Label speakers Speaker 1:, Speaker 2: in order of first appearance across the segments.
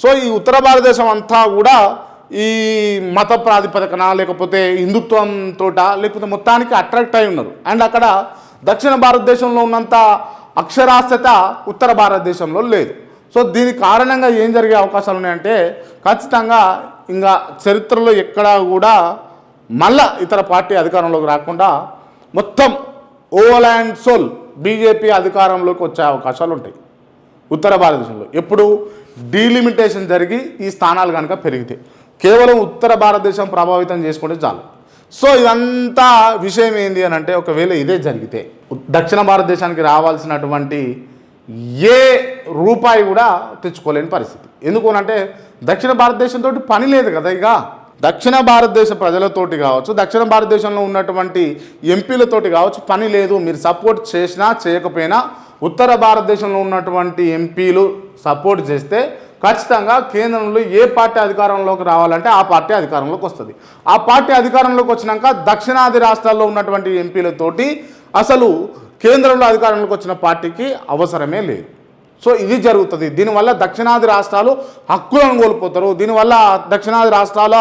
Speaker 1: So ఈ ఉత్తర భారతదేశం అంతా కూడా ఈ మత ప్రాతిపదికన లేకపోతే హిందుత్వంతో లేకపోతే మొత్తానికి అట్రాక్ట్ అయి ఉన్నారు. అండ్ అక్కడ దక్షిణ భారతదేశంలో ఉన్నంత అక్షరాస్యత ఉత్తర భారతదేశంలో లేదు. సో దీని కారణంగా ఏం జరిగే అవకాశాలు ఉన్నాయంటే ఖచ్చితంగా ఇంకా చరిత్రలో ఎక్కడా కూడా మళ్ళా ఇతర పార్టీ అధికారంలోకి రాకుండా మొత్తం ఓవల్ అండ్ సోల్ బీజేపీ అధికారంలోకి వచ్చే అవకాశాలు ఉంటాయి ఉత్తర భారతదేశంలో. ఎప్పుడు డీలిమిటేషన్ జరిగి ఈ స్థానాలు కనుక పెరిగితే కేవలం ఉత్తర భారతదేశం ప్రభావితం చేసుకుంటే చాలు. సో ఇదంతా విషయం ఏంటి అని అంటే ఒకవేళ ఇదే జరిగితే దక్షిణ భారతదేశానికి రావాల్సినటువంటి ఏ రూపాయి కూడా తెచ్చుకోలేని పరిస్థితి. ఎందుకు అంటే దక్షిణ భారతదేశంతో పని లేదు కదా. ఇక దక్షిణ భారతదేశ ప్రజలతోటి కావచ్చు, దక్షిణ భారతదేశంలో ఉన్నటువంటి ఎంపీలతోటి కావచ్చు పని లేదు. మీరు సపోర్ట్ చేసినా చేయకపోయినా ఉత్తర భారతదేశంలో ఉన్నటువంటి ఎంపీలు సపోర్ట్ చేస్తే ఖచ్చితంగా కేంద్రంలో ఏ పార్టీ అధికారంలోకి రావాలంటే ఆ పార్టీ అధికారంలోకి వస్తుంది. ఆ పార్టీ అధికారంలోకి వచ్చినాక దక్షిణాది రాష్ట్రాల్లో ఉన్నటువంటి ఎంపీలతోటి అసలు కేంద్రంలో అధికారంలోకి వచ్చిన పార్టీకి అవసరమే లేదు. సో ఇది జరుగుతుంది. దీనివల్ల దక్షిణాది రాష్ట్రాలు హక్కులను కోల్పోతారు. దీనివల్ల దక్షిణాది రాష్ట్రాల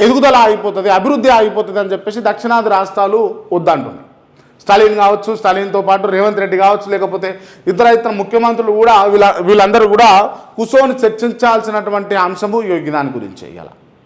Speaker 1: ఎదుగుదల ఆగిపోతుంది, అభివృద్ధి ఆగిపోతుంది అని చెప్పేసి దక్షిణాది రాష్ట్రాలు వద్దంటున్నాయి. స్టాలిన్ కావచ్చు, స్టాలిన్తో పాటు రేవంత్ రెడ్డి కావచ్చు, లేకపోతే ఇతర ముఖ్యమంత్రులు కూడా వీళ్ళందరూ కూడా కూర్చొని చర్చించాల్సినటువంటి అంశము దాని గురించి ఇవ్వాలి.